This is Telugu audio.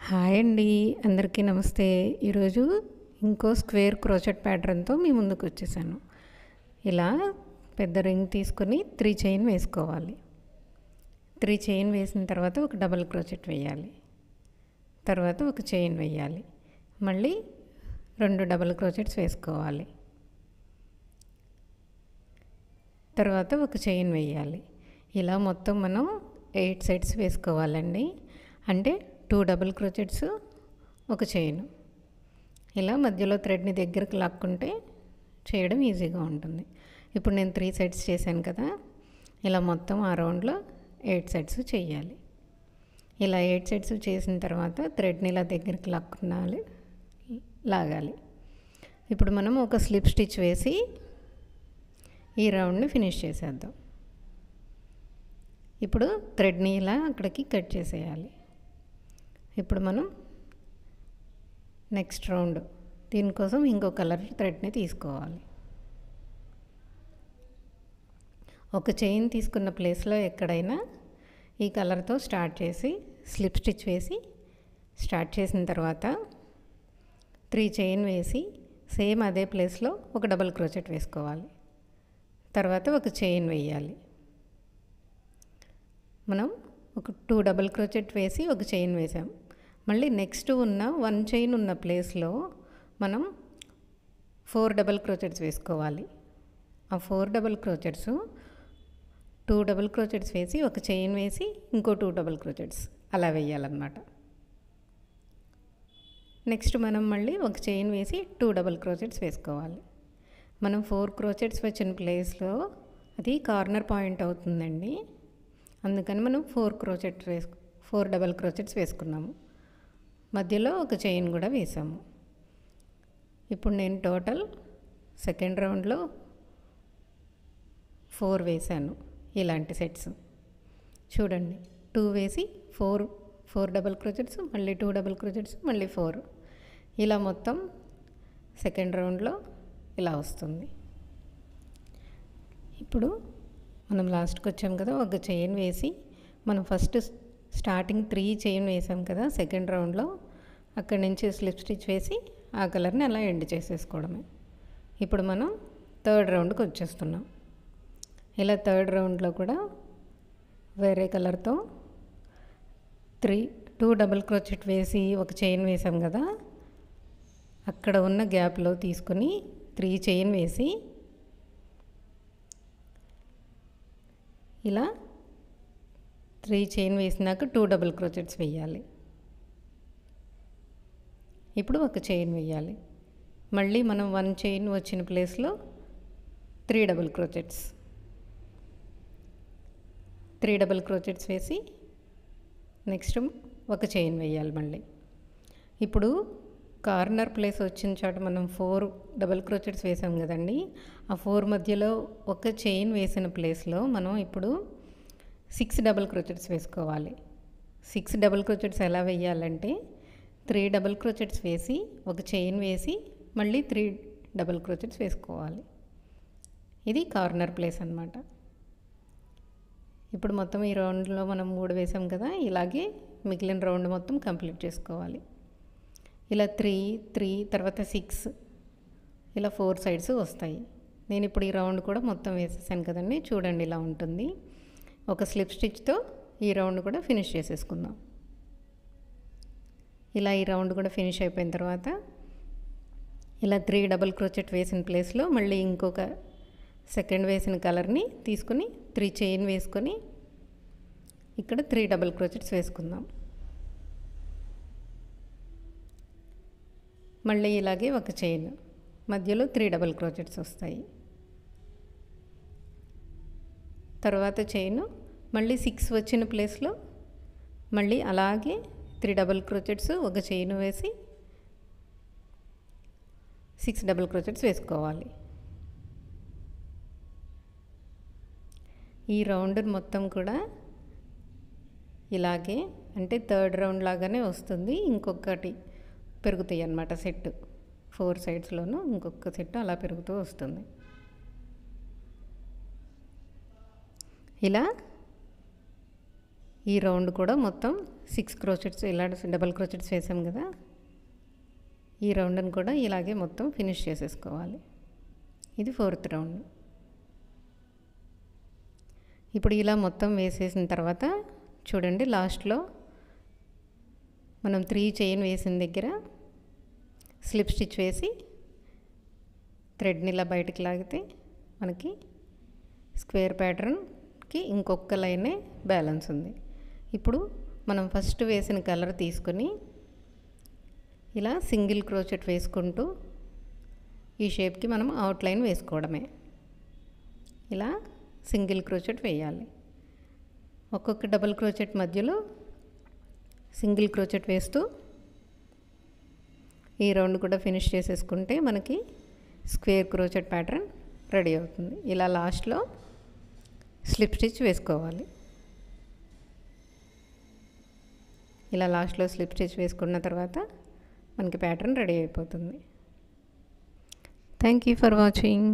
హాయ్ అండి, అందరికీ నమస్తే. ఈరోజు ఇంకో స్క్వేర్ క్రోచెట్ ప్యాటర్న్తో మీ ముందుకు వచ్చేసాను. ఇలా పెద్ద రింగ్ తీసుకొని 3 చైన్ వేసుకోవాలి. 3 చైన్ వేసిన తర్వాత ఒక డబుల్ క్రోచెట్ వేయాలి. తర్వాత ఒక చైన్ వేయాలి. మళ్ళీ 2 డబుల్ క్రోచెట్స్ వేసుకోవాలి. తర్వాత ఒక చైన్ వేయాలి. ఇలా మొత్తం మనం 8 సెట్స్ వేసుకోవాలండి. అంటే 2 డబుల్ క్రోచెట్స్, ఒక చైన్. ఇలా మధ్యలో థ్రెడ్ని దగ్గరకు లాక్కుంటే చేయడం ఈజీగా ఉంటుంది. ఇప్పుడు నేను 3 సెట్స్ చేశాను కదా, ఇలా మొత్తం ఆ రౌండ్లో 8 సెట్స్ చేయాలి. ఇలా 8 సెట్స్ చేసిన తర్వాత థ్రెడ్ని ఇలా దగ్గరికి లాగాలి. ఇప్పుడు మనం ఒక స్లిప్ స్టిచ్ వేసి ఈ రౌండ్ని ఫినిష్ చేసేద్దాం. ఇప్పుడు థ్రెడ్ని ఇలా అక్కడికి కట్ చేసేయాలి. ఇప్పుడు మనం నెక్స్ట్ రౌండ్ దీనికోసం ఇంకో కలర్ థ్రెడ్ని తీసుకోవాలి. ఒక చైన్ తీసుకున్న ప్లేస్లో ఎక్కడైనా ఈ కలర్తో స్టార్ట్ చేసి స్లిప్ స్టిచ్ వేసి స్టార్ట్ చేసిన తర్వాత 3 చైన్ వేసి సేమ్ అదే ప్లేస్లో ఒక డబుల్ క్రోచెట్ వేసుకోవాలి. తర్వాత ఒక చైన్ వేయాలి. మనం ఒక 2 డబుల్ క్రోచెట్ వేసి ఒక చైన్ వేసాం. మళ్ళీ నెక్స్ట్ ఉన్న 1 చైన్ ఉన్న ప్లేస్లో మనం 4 డబుల్ క్రోచెట్స్ వేసుకోవాలి. ఆ 4 డబుల్ క్రోచెట్స్ 2 డబుల్ క్రోచెట్స్ వేసి ఒక చైన్ వేసి ఇంకో 2 డబుల్ క్రోచెట్స్ అలా వేయాలన్నమాట. నెక్స్ట్ మనం మళ్ళీ ఒక చైన్ వేసి 2 డబుల్ క్రోచెట్స్ వేసుకోవాలి. మనం 4 క్రోచెట్స్ వచ్చిన ప్లేస్లో అది కార్నర్ పాయింట్ అవుతుందండి. అందుకని మనం 4 డబుల్ క్రోచెట్స్ వేసుకున్నాము. మధ్యలో ఒక చైన్ కూడా వేసాము. ఇప్పుడు నేను టోటల్ సెకండ్ రౌండ్లో 4 వేసాను. ఇలాంటి సెట్స్ చూడండి, 2 వేసి 4 డబుల్ క్రోచెట్స్, మళ్ళీ 2 డబుల్ క్రోచెట్స్, మళ్ళీ 4. ఇలా మొత్తం సెకండ్ రౌండ్లో ఇలా వస్తుంది. ఇప్పుడు మనం లాస్ట్కి వచ్చాం కదా, ఒక చైన్ వేసి మనం ఫస్ట్ స్టార్టింగ్ 3 చైన్ వేసాం కదా సెకండ్ రౌండ్లో, అక్కడి నుంచి స్లిప్ స్టిచ్ వేసి ఆ కలర్ని అలా ఎండ్ చేసేసుకోవడమే. ఇప్పుడు మనం థర్డ్ రౌండ్కి వచ్చేస్తున్నాం. ఇలా థర్డ్ రౌండ్లో కూడా వేరే కలర్తో 2 డబుల్ క్రోచెట్ వేసి ఒక చైన్ వేసాం కదా, అక్కడ ఉన్న గ్యాప్లో తీసుకొని 3 చైన్ వేసి ఇలా 3 చైన్ వేసినాక 2 డబుల్ క్రోచెట్స్ వేయాలి. ఇప్పుడు ఒక చైన్ వేయాలి. మళ్ళీ మనం 1 చైన్ వచ్చిన ప్లేస్లో 3 డబుల్ క్రోచెట్స్, 3 డబుల్ క్రోచెట్స్ వేసి నెక్స్ట్ ఒక చైన్ వేయాలి. మళ్ళీ ఇప్పుడు కార్నర్ ప్లేస్ వచ్చిన చోట మనం 4 డబుల్ క్రోచెట్స్ వేసాం కదండి, ఆ 4 మధ్యలో ఒక చైన్ వేసిన ప్లేస్లో మనం ఇప్పుడు 6 డబుల్ క్రోచెట్స్ వేసుకోవాలి. 6 డబుల్ క్రోచెట్స్ ఎలా వేయాలంటే 3 డబుల్ క్రోచెట్స్ వేసి ఒక చైన్ వేసి మళ్ళీ 3 డబుల్ క్రోచెట్స్ వేసుకోవాలి. ఇది కార్నర్ ప్లేస్ అన్నమాట. ఇప్పుడు మొత్తం ఈ రౌండ్లో మనం 3 వేసాం కదా, ఇలాగే మిగిలిన రౌండ్ మొత్తం కంప్లీట్ చేసుకోవాలి. ఇలా 3 తర్వాత 6 ఇలా 4 సైడ్స్ వస్తాయి. నేను ఇప్పుడు ఈ రౌండ్ కూడా మొత్తం వేసేసాను కదండి, చూడండి ఇలా ఉంటుంది. ఒక స్లిప్ స్టిచ్తో ఈ రౌండ్ కూడా ఫినిష్ చేసేసుకుందాం. ఇలా ఈ రౌండ్ కూడా ఫినిష్ అయిపోయిన తర్వాత ఇలా 3 డబుల్ క్రోచెట్ వేసిన ప్లేస్లో మళ్ళీ ఇంకొక సెకండ్ వేసిన కలర్ని తీసుకుని 3 చైన్ వేసుకొని ఇక్కడ 3 డబుల్ క్రోచెట్స్ వేసుకుందాం. మళ్ళీ ఇలాగే ఒక చైన్, మధ్యలో 3 డబుల్ క్రోచెట్స్ వస్తాయి. తర్వాత చైన్ మళ్ళీ 6 వచ్చిన ప్లేస్లో మళ్ళీ అలాగే 3 డబుల్ క్రోచెట్స్, ఒక చైన్ వేసి 6 డబుల్ క్రోచెట్స్ వేసుకోవాలి. ఈ రౌండ్ మొత్తం కూడా ఇలాగే, అంటే థర్డ్ రౌండ్ లాగానే వస్తుంది. ఇంకొకటి పెరుగుతాయి అన్నమాట సెట్, 4 సైడ్స్లోనూ ఇంకొక సెట్ అలా పెరుగుతూ వస్తుంది. ఇలా ఈ రౌండ్ కూడా మొత్తం 6 క్రోచెట్స్ ఇలా డబల్ క్రోచెట్స్ వేసాం కదా, ఈ రౌండ్ని కూడా ఇలాగే మొత్తం ఫినిష్ చేసేసుకోవాలి. ఇది 4th రౌండ్. ఇప్పుడు ఇలా మొత్తం వేసేసిన తర్వాత చూడండి, లాస్ట్లో మనం 3 చైన్ వేసిన దగ్గర స్లిప్ స్టిచ్ వేసి థ్రెడ్ని ఇలా బయటికి లాగితే మనకి స్క్వేర్ ప్యాటర్న్కి ఇంకొక లైనే బ్యాలెన్స్ ఉంది. ఇప్పుడు మనం ఫస్ట్ వేసిన కలర్ తీసుకొని ఇలా సింగిల్ క్రోచెట్ వేసుకుంటూ ఈ షేప్కి మనం అవుట్లైన్ వేసుకోవడమే. ఇలా సింగిల్ క్రోచెట్ వేయాలి. ఒక్కొక్క డబుల్ క్రోచెట్ మధ్యలో సింగిల్ క్రోచెట్ వేస్తూ ఈ రౌండ్ కూడా ఫినిష్ చేసేసుకుంటే మనకి స్క్వేర్ క్రోచెట్ ప్యాటర్న్ రెడీ అవుతుంది. ఇలా లాస్ట్లో స్లిప్ స్టిచ్ వేసుకోవాలి. ఇలా లాస్ట్లో స్లిప్ స్టిచ్ వేసుకున్న తర్వాత మనకి ప్యాటర్న్ రెడీ అయిపోతుంది. Thank you for watching.